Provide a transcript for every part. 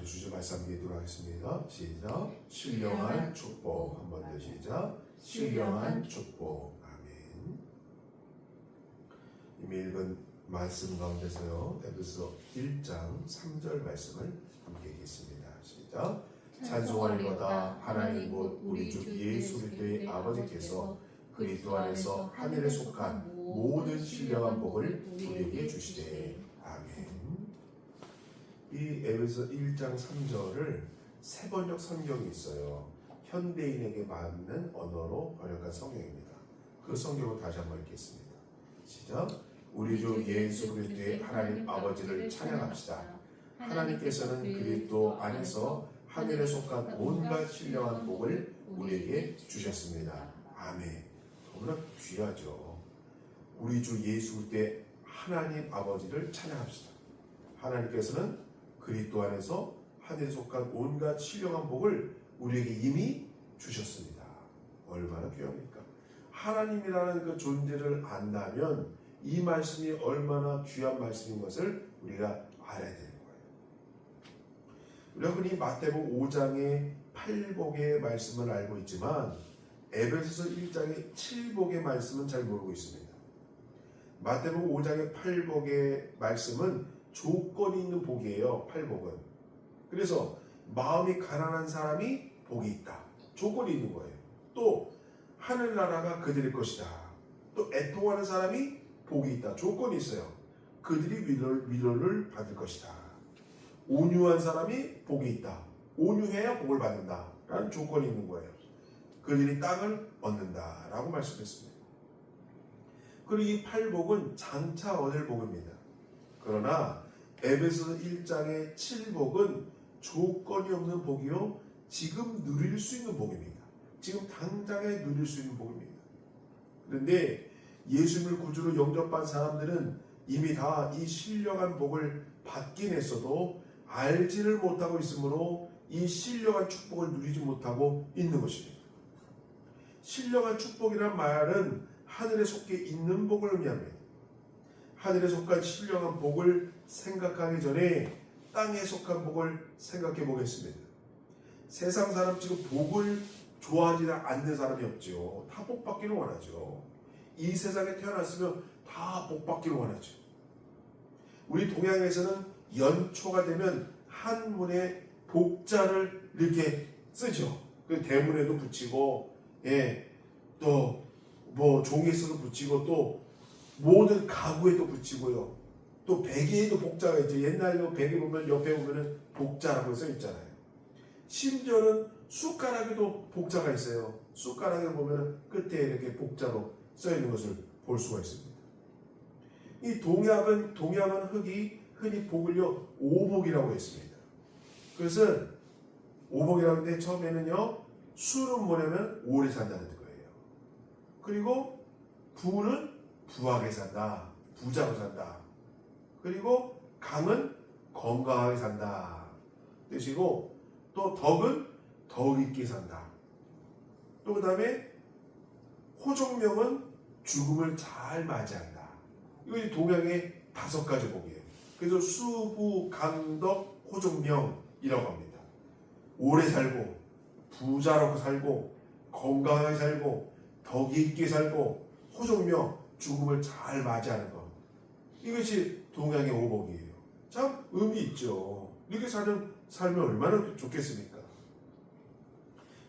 주제 말씀 드리도록 하겠습니다. 시작. 신령한 축복. 한 번 더 시작. 신령한 축복. 아멘. 이미 읽은 말씀 가운데서요, 에베소 1장 3절 말씀을 함께 읽겠습니다. 시작. 찬송하리로다. 하나님 곧 우리 주 예수 그리스도의 아버지께서 그리스도 안에서 하늘에 속한 모든 신령한 복을 우리에게 주시되. 아멘. 이 에베소 1장 3절을 세번역 성경이 있어요. 현대인에게 맞는 언어로 번역한 성경입니다. 그 성경을 다시 한번 읽겠습니다. 시작. 우리 주 예수 그리스도의 하나님 아버지를 찬양합시다. 하나님께서는 그리스도 안에서 하늘에 속한 온갖 신령한 복을 우리에게 주셨습니다. 아멘. 너무나 귀하죠. 우리 주 예수 그리스도의 하나님 아버지를 찬양합시다. 하나님께서는 그리스도 안에서 하늘에 속한 온갖 신령한 복을 우리에게 이미 주셨습니다. 얼마나 귀합니까? 하나님이라는 그 존재를 안다면 이 말씀이 얼마나 귀한 말씀인 것을 우리가 알아야 되는 거예요. 우리가 흔히 마태복음 5장의 8복의 말씀을 알고 있지만 에베소서 1장의 7복의 말씀은 잘 모르고 있습니다. 마태복음 5장의 8복의 말씀은 조건이 있는 복이에요. 8복은. 그래서 마음이 가난한 사람이 복이 있다. 조건이 있는 거예요. 또 하늘나라가 그들의 것이다. 또 애통하는 사람이 복이 있다. 조건이 있어요. 그들이 위로를 받을 것이다. 온유한 사람이 복이 있다. 온유해야 복을 받는다. 라는 조건이 있는 거예요. 그들이 땅을 얻는다. 라고 말씀했습니다. 그리고 이 8복은 장차 얻을 복입니다. 그러나 에베소 1장의 7복은 조건이 없는 복이요, 지금 누릴 수 있는 복입니다. 지금 당장에 누릴 수 있는 복입니다. 그런데 예수님을 구주로 영접한 사람들은 이미 다 이 신령한 복을 받긴 했어도 알지를 못하고 있으므로 이 신령한 축복을 누리지 못하고 있는 것입니다. 신령한 축복이란 말은 하늘에 속해 있는 복을 의미합니다. 하늘에 속한 신령한 복을 생각하기 전에 땅에 속한 복을 생각해 보겠습니다. 세상 사람 지금 복을 좋아하지 않는 사람이 없죠. 다 복 받기를 원하죠. 이 세상에 태어났으면 다 복 받기를 원하죠. 우리 동양에서는 연초가 되면 한문에 복자를 이렇게 쓰죠. 그 대문에도 붙이고, 또 뭐 종이에서도 붙이고, 또 모든 가구에도 붙이고요. 또 베개에도 복자가 있죠. 옛날에 베개 보면 옆에 보면은 복자라고 써 있잖아요. 심지어는 숟가락에도 복자가 있어요. 숟가락에 보면은 끝에 이렇게 복자로 써 있는 것을 볼 수가 있습니다. 이 동양은 흙이 흔히 복을요 오복이라고 했습니다. 그것은 오복이라고 하는데 처음에는요 수는 뭐냐면 오래 산다는 거예요. 그리고 부는 부하게 산다. 부자로 산다. 그리고 강은 건강하게 산다. 뜻이고, 또 덕은 덕 있게 산다. 또 그 다음에 호종명은 죽음을 잘 맞이한다. 이거 동양의 5가지 복이에요. 그래서 수부, 강덕, 호종명이라고 합니다. 오래 살고, 부자로 살고, 건강하게 살고, 덕 있게 살고, 호종명, 죽음을 잘 맞이하는 것. 이것이 동양의 오복이에요. 참 의미 있죠. 이렇게 살면 얼마나 좋겠습니까?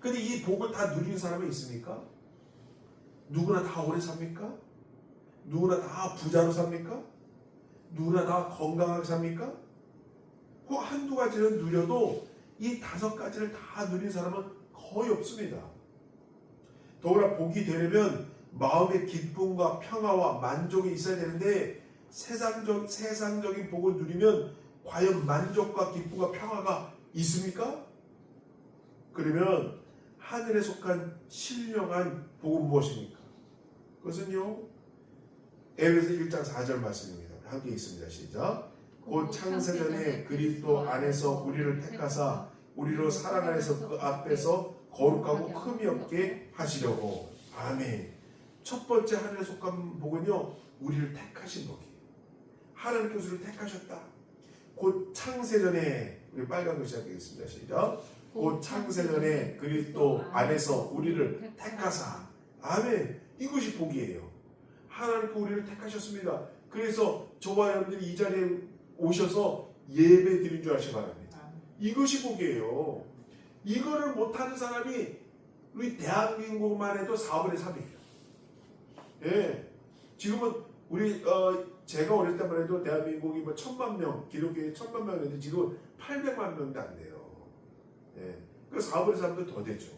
근데 이 복을 다 누리는 사람이 있습니까? 누구나 다 오래 삽니까? 누구나 다 부자로 삽니까? 누구나 다 건강하게 삽니까? 그 한두 가지를 누려도 이 5가지를 다 누린 사람은 거의 없습니다. 더구나 복이 되려면 마음의 기쁨과 평화와 만족이 있어야 되는데 세상적인 복을 누리면 과연 만족과 기쁨과 평화가 있습니까? 그러면 하늘에 속한 신령한 복은 무엇입니까? 그것은요 에베소 1장 4절 말씀입니다. 함께 있습니다. 시작. 곧 창세전에 그리스도 안에서 우리를 택하사 우리로 사랑 안에서 그 앞에서 거룩하고 흠이 없게 하시려고. 아멘. 첫 번째 하늘에 속한 복은요 우리를 택하신 복이에요. 하나님께서 우리를 택하셨다. 곧 창세전에 우리 빨간 거 시작하겠습니다. 시작. 곧 창세전에 그리스도 안에서 우리를 택하사. 아멘. 이것이 복이에요. 하나님께서 우리를 택하셨습니다. 그래서 저와 여러분들이 이 자리에 오셔서 예배 드린 줄 아시기 바랍니다. 이것이 복이에요. 이거를 못하는 사람이 우리 대한민국만 해도 4분의 3이에요. 예. 지금은 우리 제가 어릴 때만 해도 대한민국이 뭐 1000만 명, 기독교에 1000만 명인데 지금 800만 명도 안 돼요. 예. 그 4분의 3도 더 되죠.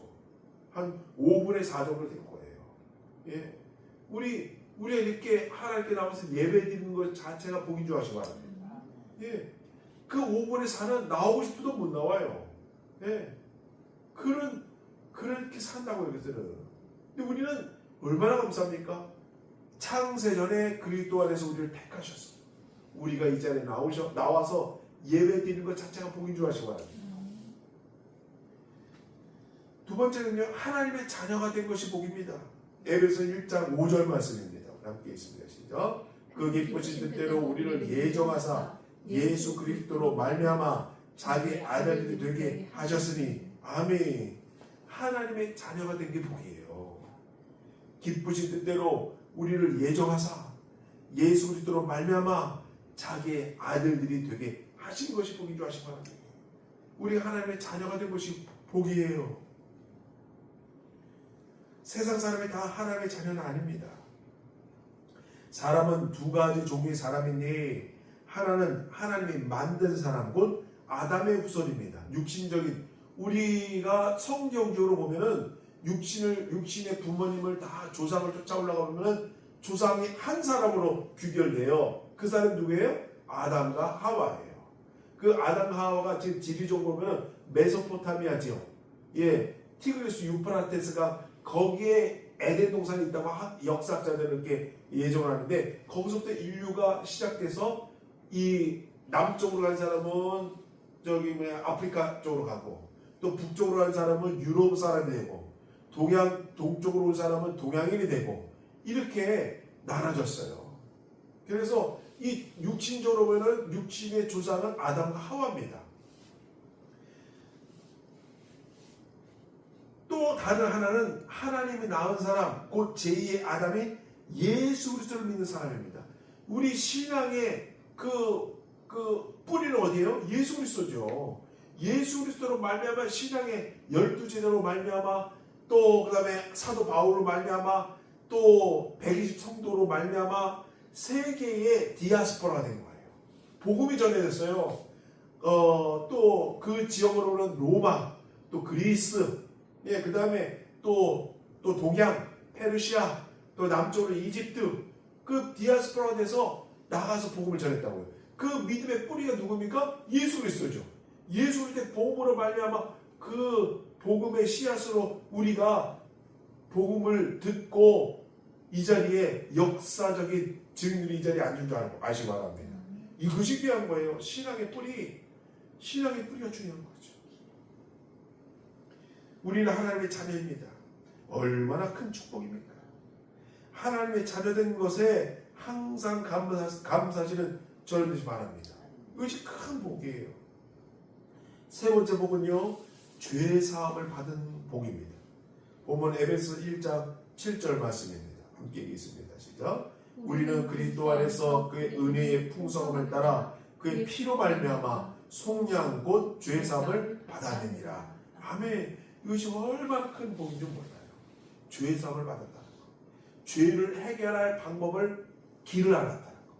한 5분의 4 정도 될 거예요. 예. 우리가 이렇게 하나님께 나와서 예배 드리는 것 자체가 복인 줄 아시기 바랍니다. 예. 그 5분의 4는 나오고 싶어도 못 나와요. 예. 그렇게 산다고요, 그들은. 근데 우리는 얼마나 감사합니까? 창세전에 그리스도 안에서 우리를 택하셨어요. 우리가 이 자리에 나와서 예배 드리는 것 자체가 복인 줄 아시기 바랍니다. 두 번째는요, 하나님의 자녀가 된 것이 복입니다. 에베소 1장 5절 말씀입니다. 함께 있습니다. 시작. 그 기쁘신 뜻대로 우리를 예정하사 예수 그리스도로 말미암아 자기 아들들이 되게 하셨으니. 아멘. 하나님의 자녀가 된 게 복이에요. 기쁘신 뜻대로 우리를 예정하사 예수 그리스도로 말미암아 자기의 아들들이 되게 하신 것이 복인 줄 아시기 바랍니다. 우리가 하나님의 자녀가 된 것이 복이에요. 세상 사람이 다 하나님의 자녀는 아닙니다. 사람은 두 가지 종류의 사람인데, 하나는 하나님이 만든 사람, 곧 아담의 후손입니다. 육신적인, 우리가 성경적으로 보면은 육신의 부모님을 다 조상을 쫓아 올라가 보면은 조상이 한 사람으로 귀결돼요. 그 사람 누구예요? 아담과 하와예요. 그 아담 하와가 지금 지리적으로 보면은 메소포타미아지요. 예, 티그리스 유프라테스가 거기에 에덴 동산이 있다고 역사학자들은 이렇게 예정을 하는데, 거기서부터 인류가 시작돼서 이 남쪽으로 간 사람은 아프리카 쪽으로 가고, 또 북쪽으로 간 사람은 유럽 사람이 되고, 동쪽으로 온 사람은 동양인이 되고, 이렇게 나눠졌어요. 그래서 이 육신적으로 보면 육신의 조상은 아담과 하와입니다. 또 다른 하나는 하나님이 낳은 사람, 곧 제2의 아담이 예수 그리스도를 믿는 사람입니다. 우리 신앙의 그 뿌리는 어디예요? 예수 그리스도죠. 예수 그리스도로 말미암아 신앙의 12제자로 말미암아, 또 그 다음에 사도 바울로 말미암아, 또 120 성도로 말미암아 세계의 디아스포라가 된 거예요. 복음이 전해졌어요. 또 그 지역으로는 로마, 또 그리스, 예, 그 다음에 또 동양, 페르시아, 또 남쪽으로 이집트, 그 디아스포라가 돼서 나가서 복음을 전했다고요. 그 믿음의 뿌리가 누굽니까? 예수 그리스도죠. 예수 그리스도의 복음으로 말미암아 그 복음의 씨앗으로 우리가 복음을 듣고 이 자리에 역사적인 증인이 이 자리에 앉은 줄 아시기 바랍니다. 이것이 귀한 거예요. 신앙의 뿌리가 중요한 거죠. 우리는 하나님의 자녀입니다. 얼마나 큰 축복입니까? 하나님의 자녀된 것에 항상 감사하시는 저희들이 바랍니다. 이것이 큰 복이에요. 세 번째 복은요, 죄 사함을 받은 복입니다. 보면 에베소 1장 7절 말씀입니다. 함께 읽겠습니다. 시작. 우리는 그리스도 안에서 그의 은혜의 풍성함을 따라 그의 피로 말미암아 속량 곧 죄 사함을 받아내니라. 아멘. 이것이 얼마나 큰 복인지 몰라요. 죄 사함을 받았다는 것. 죄를 해결할 방법을 길을 알았다는 것.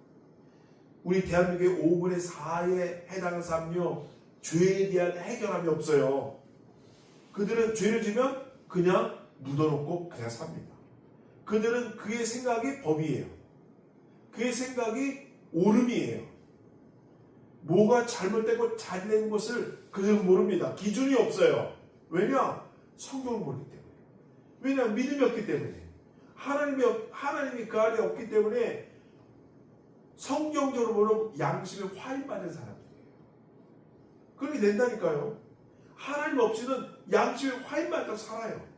우리 대한민국의 5분의 4에 해당하는 사람은요, 죄에 대한 해결함이 없어요. 그들은 죄를 지면 그냥 묻어놓고 그냥 삽니다. 그들은 그의 생각이 법이에요. 그의 생각이 옳음이에요. 뭐가 잘못되고 잘된 것을 그들은 모릅니다. 기준이 없어요. 왜냐? 성경을 모르기 때문에. 왜냐? 믿음이 없기 때문에. 하나님이 그 안에 없기 때문에 성경적으로 보면 양심에 화인받은 사람들이에요. 그렇게 된다니까요. 하나님 없이는 양심에 화인받아서 살아요.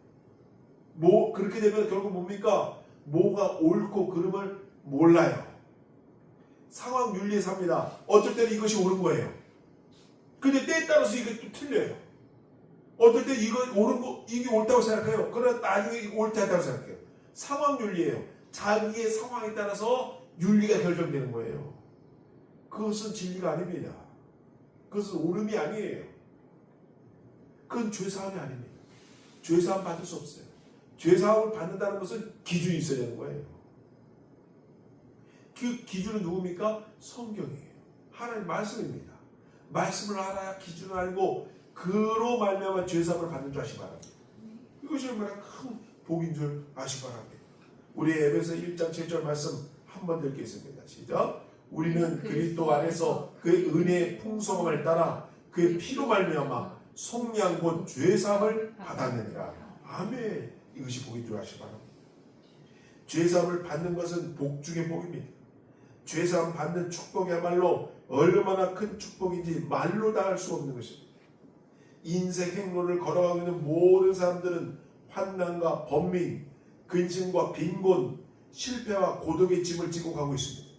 그렇게 되면 결국 뭡니까? 뭐가 옳고 그름을 몰라요. 상황 윤리에 삽니다. 어떨 때는 이것이 옳은 거예요. 근데 때에 따라서 이게 또 틀려요. 어떨 때 이거 옳은 거, 이게 옳다고 생각해요. 그러나 나중에 이거 옳지 않다고 생각해요. 상황 윤리예요. 자기의 상황에 따라서 윤리가 결정되는 거예요. 그것은 진리가 아닙니다. 그것은 옳음이 아니에요. 그건 죄사함이 아닙니다. 죄사함 받을 수 없어요. 죄사함을 받는다는 것은 기준이 있어야 되는 거예요. 그 기준은 누굽니까? 성경이에요. 하나님 말씀입니다. 말씀을 알아야 기준을 알고 그로 말미암아 죄사함을 받는 줄 아시기 바랍니다. 이것이 얼마나 큰 복인 줄 아시기 바랍니다. 우리 에베소 1장 7절 말씀 한번 읽겠습니다. 시작. 우리는 그리스도 안에서 그의 은혜의 풍성함을 따라 그의 피로 말미암아 속량 곧 죄사함을 받았느니라. 아멘. 이것이 복인 줄 아시기 바랍니다. 죄사함을 받는 것은 복 중의 복입니다. 죄사함 받는 축복이야말로 얼마나 큰 축복인지 말로 다 할 수 없는 것입니다. 인생 행로를 걸어가고 있는 모든 사람들은 환난과 번민, 근심과 빈곤, 실패와 고독의 짐을 지고 가고 있습니다.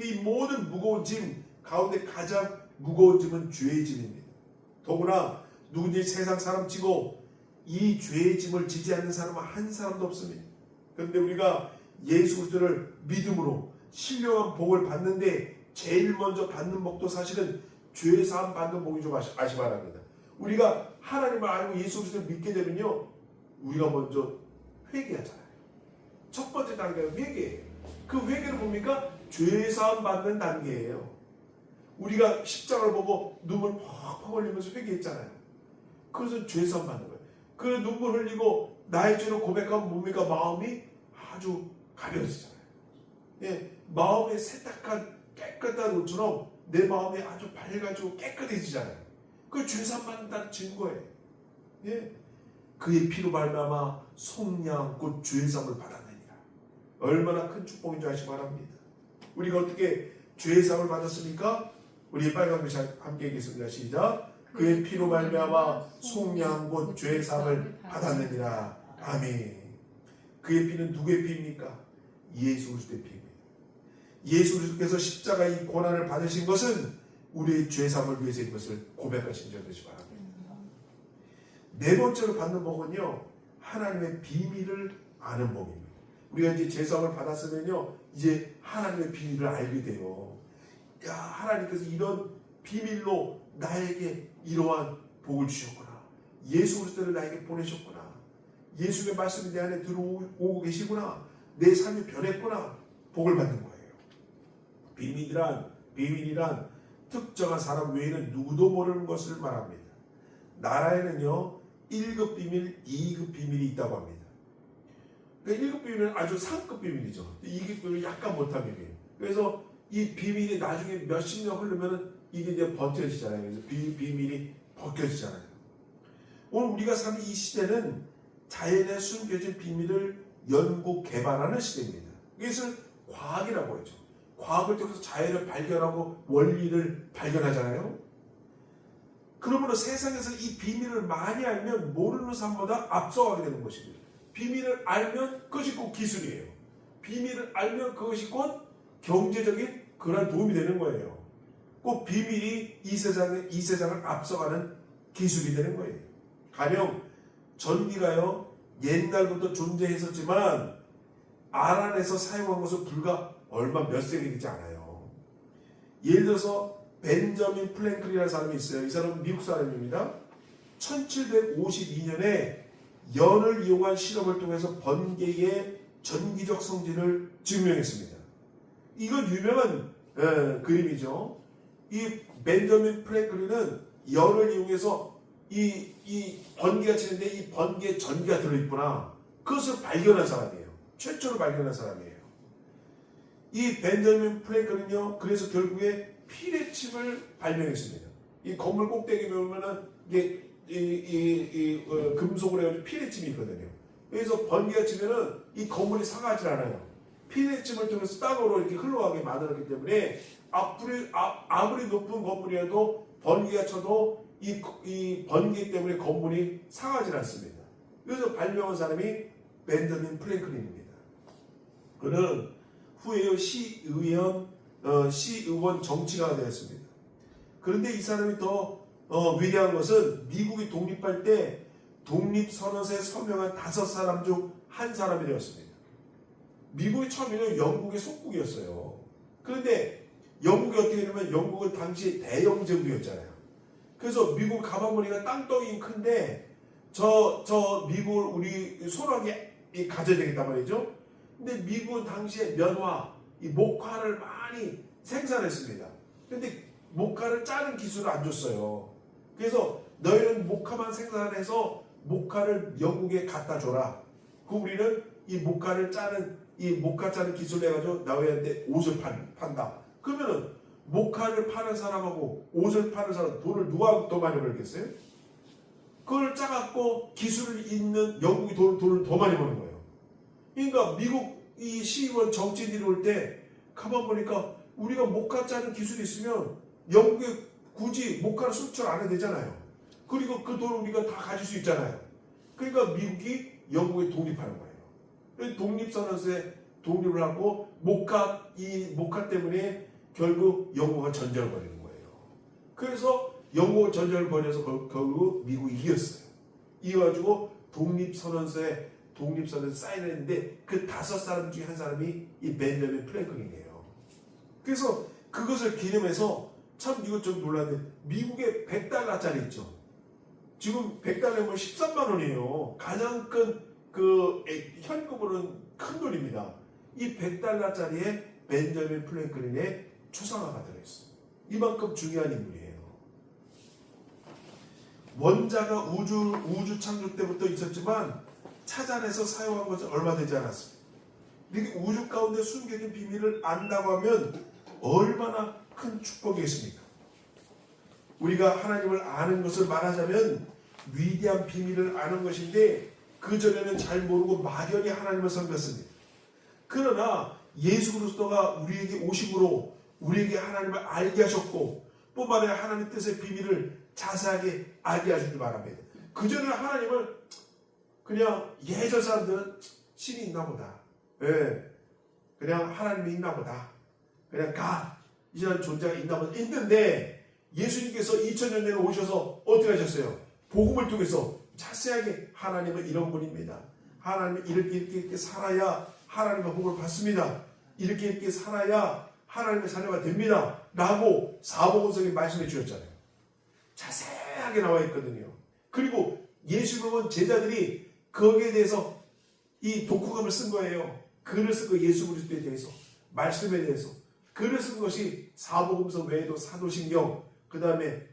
이 모든 무거운 짐 가운데 가장 무거운 짐은 죄의 짐입니다. 더구나 누구든지 세상 사람 치고 이 죄의 짐을 지지 않는 사람은 한 사람도 없습니다. 그런데 우리가 예수 그리스도를 믿음으로 신령한 복을 받는데 제일 먼저 받는 복도 사실은 죄 사함 받는 복인 줄 아시 바랍니다. 우리가 하나님을 알고 예수 그리스도를 믿게 되면요, 우리가 먼저 회개하잖아요. 첫 번째 단계가 회개예요. 그 회개는 뭡니까? 죄 사함 받는 단계예요. 우리가 십자가를 보고 눈물 펑펑 흘리면서 회개했잖아요. 그것은 죄 사함 받는 거예요. 그 눈물 흘리고 나의 죄를 고백하면 뭡니까? 마음이 아주 가벼워지잖아요. 예, 마음의 세탁한 깨끗한 옷처럼 내 마음이 아주 밝아지고 깨끗해지잖아요. 그 죄사함 받는다는 증거예요. 예, 그의 피로 말미암아 속량 곧 죄사함을 받았느니라. 얼마나 큰 축복인 줄 아시기 바랍니다. 우리가 어떻게 죄사함을 받았습니까? 우리 빨간 글씨 함께 읽겠습니다. 시작. 그의 피로 말미암아 속량 곧 죄사함을 받았느니라. 아멘. 그의 피는 누구의 피입니까? 예수 그리스도의 피입니다. 예수 그리스도께서 십자가의 고난을 받으신 것은 우리의 죄사함을 위해서인 것을 고백하신 줄 되시 바랍니다. 네 번째로 받는 복은요, 하나님의 비밀을 아는 복입니다. 우리가 이제 죄사함을 받았으면요, 이제 하나님의 비밀을 알게 돼요. 야, 하나님께서 이런 비밀로 나에게 이러한 복을 주셨구나. 예수 그리스도를 나에게 보내셨구나. 예수의 말씀이 내 안에 들어오고 계시구나. 내 삶이 변했구나. 복을 받는 거예요. 비밀이란 특정한 사람 외에는 누구도 모르는 것을 말합니다. 나라에는요, 1급 비밀, 2급 비밀이 있다고 합니다. 그러니까 1급 비밀은 아주 상급 비밀이죠. 2급 비밀은 약간 못한 비밀. 그래서 이 비밀이 나중에 몇십 년 흐르면 이게 이제 벗겨지잖아요. 그래서 비밀이 벗겨지잖아요. 오늘 우리가 사는 이 시대는 자연에 숨겨진 비밀을 연구 개발하는 시대입니다. 이것을 과학이라고 하죠. 과학을 통해서 자연을 발견하고 원리를 발견하잖아요. 그러므로 세상에서 이 비밀을 많이 알면 모르는 사람보다 앞서가게 되는 것입니다. 비밀을 알면 그것이 곧 기술이에요. 비밀을 알면 그것이 곧 경제적인 그런 도움이 되는 거예요. 꼭 비밀이 이 세상을 앞서가는 기술이 되는 거예요. 가령 전기가요, 옛날부터 존재했었지만 알 안에서 사용한 것은 불과 얼마 몇 세기 되지 않아요. 예를 들어서 벤저민 플랭클이라는 사람이 있어요. 이 사람은 미국 사람입니다. 1752년에 연을 이용한 실험을 통해서 번개의 전기적 성질을 증명했습니다. 이건 유명한 그림이죠. 이 벤저민 플랭클은 연을 이용해서 이 번개가 치는데 이 번개에 전기가 들어있구나. 그것을 발견한 사람이에요. 최초로 발견한 사람이에요. 이 벤저민 플랭클은요, 그래서 결국에 피레침을 발명했습니다. 이 건물 꼭대기에 보면은 이게 금속으로 해가지고 피레침이 있거든요. 그래서 번개가 치면은 이 건물이 상하지 않아요. 피레침을 통해서 땅으로 이렇게 흘러가게 만들었기 때문에 아무리 높은 건물이라도 번개가 쳐도 이 번개 때문에 건물이 상하지 않습니다. 그래서 발명한 사람이 벤저민 플랭클린입니다. 그는 후에 시의원 시의원 정치가가 되었습니다. 그런데 이 사람이 더 위대한 것은 미국이 독립할 때 독립선언서에 서명한 5사람 중 한 사람이 되었습니다. 미국이 처음에는 영국의 속국이었어요. 그런데 영국이 어떻게 되냐면 영국은 당시 대영 제국이었잖아요. 그래서 미국 가봐보니까 땅덩이 큰데 저 미국을 우리 소나기 가져야 되겠단 말이죠. 근데 미국은 당시에 면화, 이 목화를 많이 생산했습니다. 근데 목화를 짜는 기술을 안 줬어요. 그래서 너희는 목화만 생산해서 목화를 영국에 갖다 줘라. 그 우리는 이 목화를 짜는 이 목화 짜는 기술을 해가지고 너희한테 옷을 판다. 그러면은 목화를 파는 사람하고 옷을 파는 사람 돈을 누가 더 많이 벌겠어요? 그걸 짜갖고 기술을 있는 영국이 돈을 더 많이 버는 거예요. 그러니까 미국 이 시의원 정치인들이 올 때 가만 보니까 우리가 목화 짜는 기술이 있으면 영국에 굳이 목화를 수출 안 해도 되잖아요. 그리고 그 돈을 우리가 다 가질 수 있잖아요. 그러니까 미국이 영국에 독립하는 거예요. 독립선언서에 독립을 하고 이 목화 때문에 결국 영국과 전쟁을 벌이는 거예요. 그래서 영국과 전쟁을 벌여서 결국 미국이 이겼어요. 이겨가지고 독립선언서에 사인했는데 그 5사람 중에 한 사람이 이 벤저민 프랭클린이에요. 그래서 그것을 기념해서 참 이것 좀 놀랐는데 미국의 $100짜리 있죠. 지금 $100면 13만 원이에요. 가장 큰 그 현금으로는 큰 돈입니다. 이 $100짜리에 벤저민 프랭클린의 초상화가 들어있어요. 이만큼 중요한 인물이에요. 원자가 우주 창조 때부터 있었지만 찾아내서 사용한 것은 얼마 되지 않았습니다. 이렇게 우주 가운데 숨겨진 비밀을 안다고 하면 얼마나 큰 축복이겠습니까? 우리가 하나님을 아는 것을 말하자면 위대한 비밀을 아는 것인데 그전에는 잘 모르고 막연히 하나님을 섬겼습니다. 그러나 예수 그리스도가 우리에게 오심으로 우리에게 하나님을 알게 하셨고 뿐만 아니라 하나님의 뜻의 비밀을 자세하게 알게 하시길 바랍니다. 그전에는 하나님을 그냥 예전 사람들은 신이 있나 보다. 그냥 하나님이 있나 보다. 그냥 이런 존재가 있나 보다. 있는데 예수님께서 2000년 전에 오셔서 어떻게 하셨어요? 복음을 통해서 자세하게 하나님은 이런 분입니다. 하나님은 이렇게 살아야 하나님의 복을 받습니다. 이렇게 살아야 하나님의 자녀가 됩니다. 라고 사복음서에 말씀해 주셨잖아요. 자세하게 나와 있거든요. 그리고 예수 그리스도 제자들이 거기에 대해서 이 독후감을 쓴 거예요. 글을 쓴 거 예수 그리스도에 대해서, 말씀에 대해서. 글을 쓴 것이 사복음서 외에도 사도신경, 그 다음에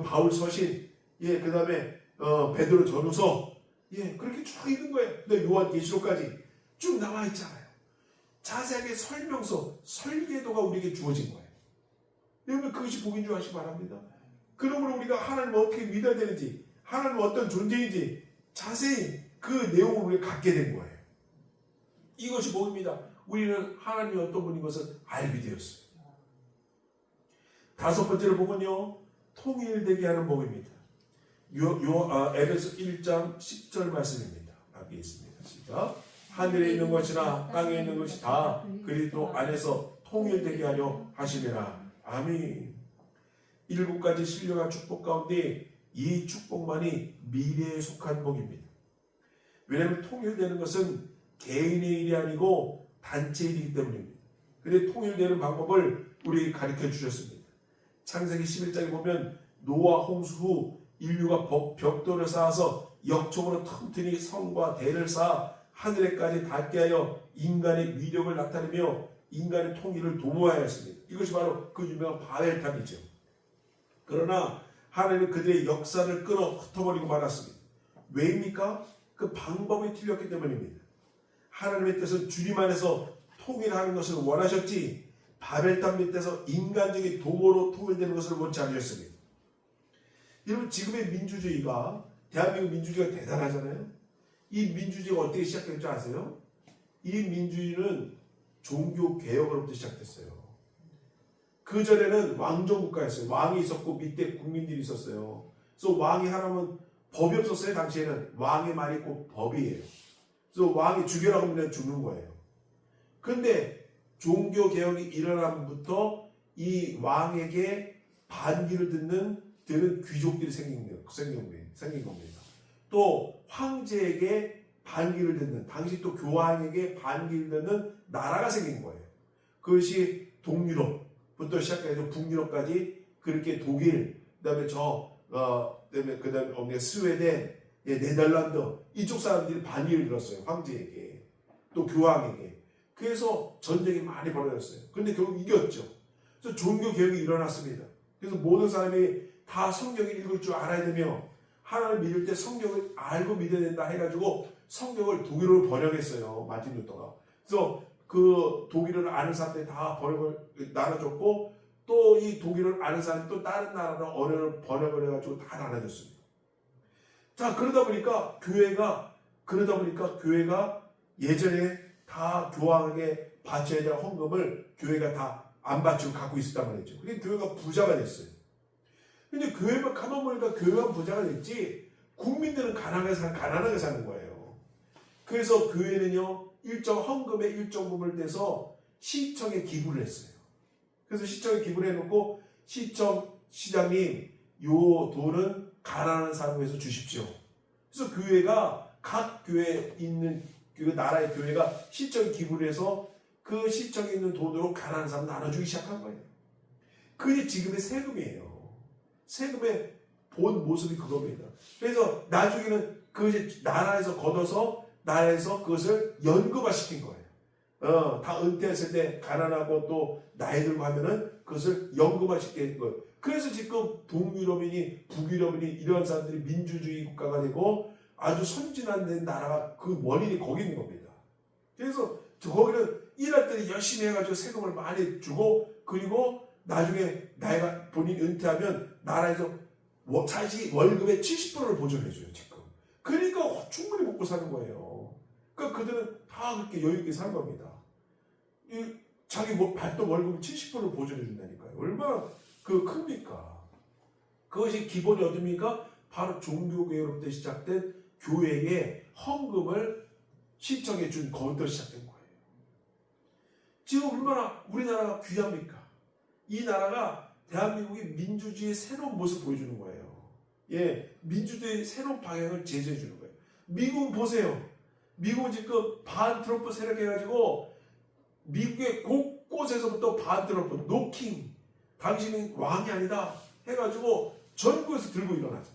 바울 서신, 그 다음에 베드로 전후서, 그렇게 쭉 있는 거예요. 근데 요한 계시록까지 쭉 나와 있잖아요. 자세하게 설명서, 설계도가 우리에게 주어진 거예요. 여러분 그것이 복인 줄 아시기 바랍니다. 그러므로 우리가 하나님을 어떻게 믿어야 되는지, 하나님은 어떤 존재인지 자세히 그 내용을 우리가 갖게 된 거예요. 이것이 복입니다. 우리는 하나님이 어떤 분인 것을 알게 되었어요. 5번째로 복은요, 통일되게 하는 복입니다. 에베소 1장 10절 말씀입니다. 앞에 있습니다. 시작. 하늘에 있는 것이나 땅에 있는 것이 다 그리스도 안에서 통일되게 하려 하시리라. 아멘. 7가지 신령한 축복 가운데 이 축복만이 미래에 속한 복입니다. 왜냐하면 통일되는 것은 개인의 일이 아니고 단체 일이기 때문입니다. 그런데 통일되는 방법을 우리에게 가르쳐 주셨습니다. 창세기 11장에 보면 노아 홍수 후 인류가 벽돌을 쌓아서 역청으로 튼튼히 성과 대를 쌓아 하늘에까지 닿게 하여 인간의 위력을 나타내며 인간의 통일을 도모하였습니다. 이것이 바로 그 유명한 바벨탑이죠. 그러나 하나님은 그들의 역사를 끊어 흩어버리고 말았습니다. 왜입니까? 그 방법이 틀렸기 때문입니다. 하나님의 뜻은 주님 안에서 통일하는 것을 원하셨지 바벨탑 밑에서 인간적인 도모로 통일되는 것을 원치 않으셨습니다. 여러분 지금의 민주주의가 대한민국 민주주의가 대단하잖아요. 이 민주주의가 어떻게 시작된 줄 아세요? 이 민주주의는 종교 개혁으로부터 시작됐어요. 그 전에는 왕정국가였어요. 왕이 있었고 밑에 국민들이 있었어요. 그래서 왕이 하나면 법이 없었어요. 당시에는 왕의 말이 꼭 법이에요. 그래서 왕이 죽여라고 하면 죽는 거예요. 그런데 종교 개혁이 일어남부터 이 왕에게 반기를 듣는 귀족들이 생긴 겁니다. 또 황제에게 반기를 듣는, 당시 또 교황에게 반기를 듣는 나라가 생긴 거예요. 그것이 동유럽부터 시작해서 북유럽까지, 그렇게 독일, 그다음에 그다음에 스웨덴, 네덜란드 이쪽 사람들이 반기를 들었어요. 황제에게, 또 교황에게. 그래서 전쟁이 많이 벌어졌어요. 그런데 결국 이겼죠. 그래서 종교 개혁이 일어났습니다. 그래서 모든 사람이 다 성경을 읽을 줄 알아야 되며, 하나님을 믿을 때 성경을 알고 믿어야 된다 해가지고 성경을 독일어로 번역했어요. 마틴 루터가. 그래서 그 독일어를 아는 사람들이 다 번역을 나눠줬고, 또 이 독일어를 아는 사람이 또 다른 나라로 언어를 번역을 해가지고 다 나눠줬습니다. 자, 그러다 보니까 교회가 예전에 다 교황에게 바쳐야 될 헌금을 교회가 다 안 바치고 갖고 있었단 말이죠. 그러니까 교회가 부자가 됐어요. 근데 교회만 가만 보니까 교회만 부자가 됐지, 국민들은 가난하게 사는 거예요. 그래서 교회는요, 일정 헌금의 일정 부분을 떼서 시청에 기부를 했어요. 그래서 시청에 기부를 해놓고, 시장님, 요 돈은 가난한 사람을 위해서 주십시오. 그래서 교회가, 각 교회에 있는 그 나라의 교회가 시청에 기부를 해서 그 시청에 있는 돈으로 가난한 사람 나눠주기 시작한 거예요. 그게 지금의 세금이에요. 세금의 본 모습이 그겁니다. 그래서 나중에는 그것이 나라에서 걷어서 나라에서 그것을 연금화 시킨 거예요. 다 은퇴했을 때 가난하고 또 나이 들고 하면은 그것을 연금화 시킨 거예요. 그래서 지금 동유럽인이 북유럽인이 이런 사람들이 민주주의 국가가 되고 아주 선진화된 나라가, 그 원인이 거기 있는 겁니다. 그래서 거기는 일할 때는 열심히 해가지고 세금을 많이 주고, 그리고 나중에 나이가 본인이 은퇴하면 나라에서 자기 월급의 70%를 보전해줘요, 지금. 그러니까 충분히 먹고 사는 거예요. 그러니까 그들은 다 그렇게 여유있게 사는 겁니다. 자기 받던 월급 70%를 보전해준다니까요. 얼마나 큽니까? 그것이 기본이 어딥니까? 바로 종교개혁으로부터 시작된 교회의 헌금을 시청해 준 거부터 시작된 거예요. 지금 얼마나 우리나라가 귀합니까? 이 나라가 대한민국이 민주주의의 새로운 모습을 보여주는 거예요. 민주주의의 새로운 방향을 제시해 주는 거예요. 미국은 보세요. 미국은 지금 반트럼프 세력해가지고 미국의 곳곳에서부터 반트럼프, 노킹, 당신은 왕이 아니다 해가지고 전국에서 들고 일어나죠.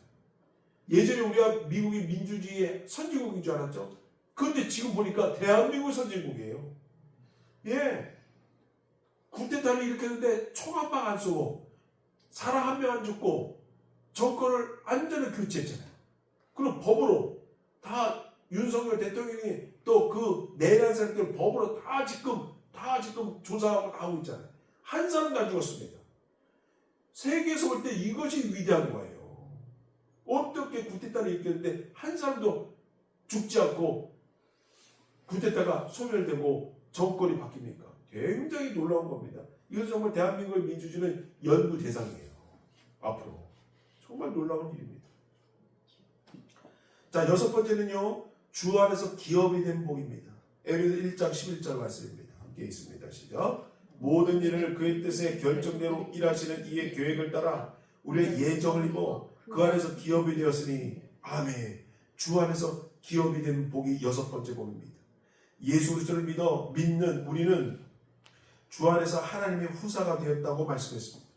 예전에 우리가 미국이 민주주의의 선진국인 줄 알았죠. 그런데 지금 보니까 대한민국이 선진국이에요. 쿠데타를 일으켰는데 총 한 방 안 쏘고 사람 한 명 안 죽고 정권을 완전히 교체했잖아요. 그리고 법으로 다 윤석열 대통령이 또 그 내란 세력들 법으로 다 지금 조사하고 다 하고 있잖아요. 한 사람도 안 죽었습니다. 세계에서 볼 때 이것이 위대한 거예요. 어떻게 쿠데타를 일으켰는데 한 사람도 죽지 않고 쿠데타가 소멸되고 정권이 바뀝니까? 굉장히 놀라운 겁니다. 이것은 정말 대한민국의 민주주의는 연구 대상이에요. 앞으로 정말 놀라운 일입니다. 자, 6번째는요, 주 안에서 기업이 된 복입니다. 에베소 1장 11절 말씀입니다. 함께 있습니다. 시작. 모든 일을 그의 뜻에 결정대로 일하시는 이의 계획을 따라 우리의 예정을 입어 그 안에서 기업이 되었으니 아멘. 주 안에서 기업이 된 복이 6번째 복입니다. 예수 그리스도를 믿는 우리는 주 안에서 하나님의 후사가 되었다고 말씀했습니다.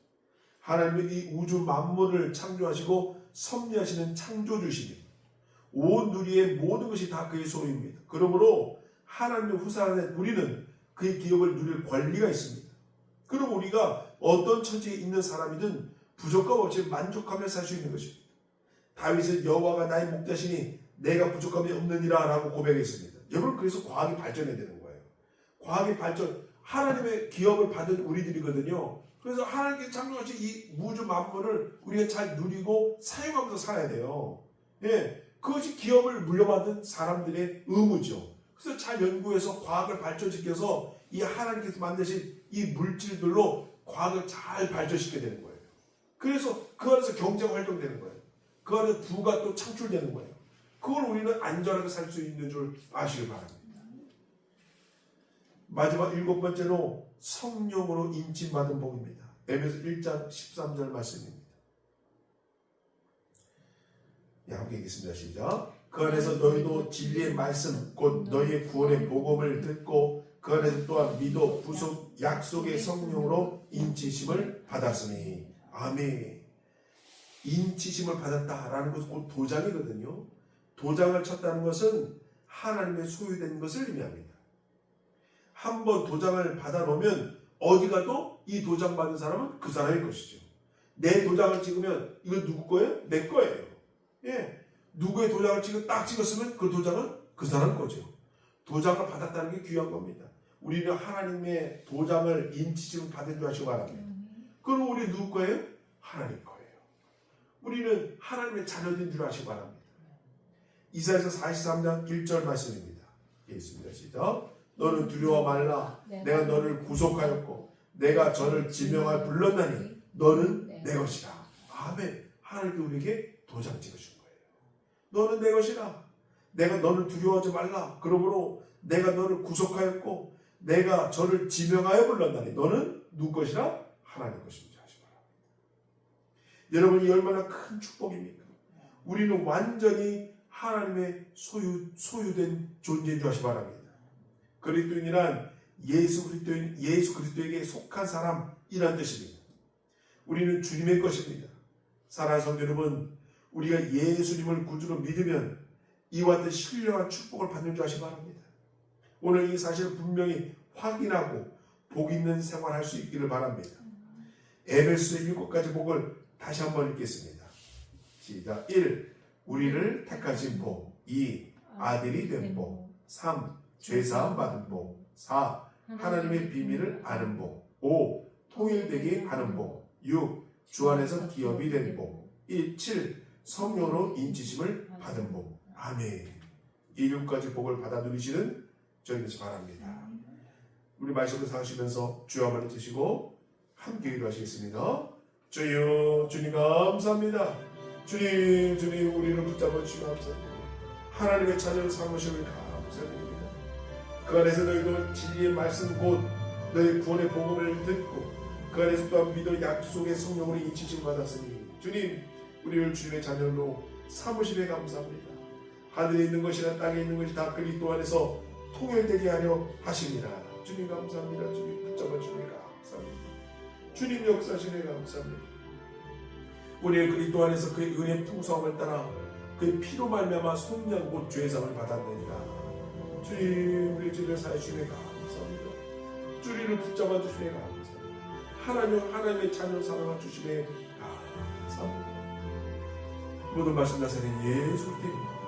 하나님은 이 우주 만물을 창조하시고 섭리하시는 창조주시니 온 누리의 모든 것이 다 그의 소유입니다. 그러므로 하나님의 후사가 된 우리는 그의 기업을 누릴 권리가 있습니다. 그럼 우리가 어떤 처지에 있는 사람이든 부족함 없이 만족하며 살 수 있는 것입니다. 다윗은 여호와가 나의 목자시니 내가 부족함이 없느니라 라고 고백했습니다. 여러분, 그래서 과학이 발전해야 되는 거예요. 과학이 발전, 하나님의 기업을 받은 우리들이거든요. 그래서 하나님께 창조하신 이 우주 만물을 우리가 잘 누리고 사용하면서 살아야 돼요. 그것이 기업을 물려받은 사람들의 의무죠. 그래서 잘 연구해서 과학을 발전시켜서 이 하나님께서 만드신 이 물질들로 과학을 잘 발전시켜야 되는 거예요. 그래서 그 안에서 경제가 활동되는 거예요. 그 안에서 부가 또 창출되는 거예요. 그걸 우리는 안전하게 살 수 있는 줄 아시길 바랍니다. 마지막 7번째로 성령으로 인침받은 복입니다. 에베소 1장 13절 말씀입니다. 예, 함께 읽겠습니다. 시작. 그 안에서 너희도 진리의 말씀 곧 너희의 구원의 복음을 듣고 그 안에서 또한 믿어 부속 약속의 성령으로 인치심을 받았으니. 아멘. 인치심을 받았다라는 것은 곧 도장이거든요. 도장을 쳤다는 것은 하나님의 소유된 것을 의미합니다. 한번 도장을 받아놓으면 어디 가도 이 도장 받은 사람은 그 사람의 것이죠. 내 도장을 찍으면 이거 누구 거예요? 내 거예요. 예. 누구의 도장을 딱 찍었으면 그 도장은 그 사람 거죠. 도장을 받았다는 게 귀한 겁니다. 우리는 하나님의 도장을 인치심 받은 줄 아시기 바랍니다. 그럼 우리 누구 거예요? 하나님 거예요. 우리는 하나님의 자녀된 줄 아시기 바랍니다. 이사야서 43장 1절 말씀입니다. 읽겠습니다. 시작. 너는 두려워 말라. 내가 너를 구속하였고 내가 저를 지명할 불렀나니 너는 내 것이라. 아멘. 하나님께 우리에게 도장 찍어준 거예요. 너는 내 것이라. 내가 너를 두려워하지 말라. 그러므로 내가 너를 구속하였고 내가 저를 지명하여 불렀나니 너는 누구 것이라? 하나님 것입니다. 하시기 바랍니다. 여러분이 얼마나 큰 축복입니까? 우리는 완전히 하나님의 소유된 존재인 줄 아시기 바랍니다. 그리스도인이란 예수 그리스도에게 속한 사람이란 뜻입니다. 우리는 주님의 것입니다. 사랑하는 성도 여러분, 우리가 예수님을 구주로 믿으면 이와 같은 신령한 축복을 받는 줄 아시기 바랍니다. 오늘 이 사실을 분명히 확인하고 복 있는 생활할 수 있기를 바랍니다. 에베소의 7가지 복을 다시 한번 읽겠습니다. 시작. 1. 우리를 택하신 복. 2. 아들이 된 복. 3. 죄사함 받은 복. 4. 하나님의 비밀을 아는 복. 5. 통일되게 하는 복. 6. 주 안에서 기업이 된 복. 7. 성령으로 인치심을 받은 복. 아멘. 이 6가지 복을 받아 누리시는 저희에서 바랍니다. 우리 말씀을 사시면서 주여 한번 드시고 함께 기도하시겠습니다. 주여, 주님 감사합니다. 주님 우리를 붙잡아 주시면 감사합니다. 하나님의 자녀를 삼으심을 감사드립니다. 그 안에서 너희도 진리의 말씀 곧 너희 구원의 복음을 듣고 그 안에서 또한 믿어 약속의 성령으로 인치심을 받았으니 주님, 우리를 주님의 자녀로 삼으심에 감사합니다. 하늘에 있는 것이나 땅에 있는 것이 다 그리스도 안에서 통일되게 하려 하십니다. 주님 감사합니다. 주님 붙잡아 주시니 감사합니다. 주님 역사하시니 감사합니다. 우리의 그리스도 안에서 그의 은혜 풍성함을 따라 그의 피로 말미암아 속량 곧 죄사함을 받았느니라. 주님, 우리 주를 사해 주시니 감사합니다. 주리를 붙잡아 주시니 감사합니다. 하나님의 자녀 사랑해 주시니 감사합니다. 모든 말씀 나사는 예수 그리스도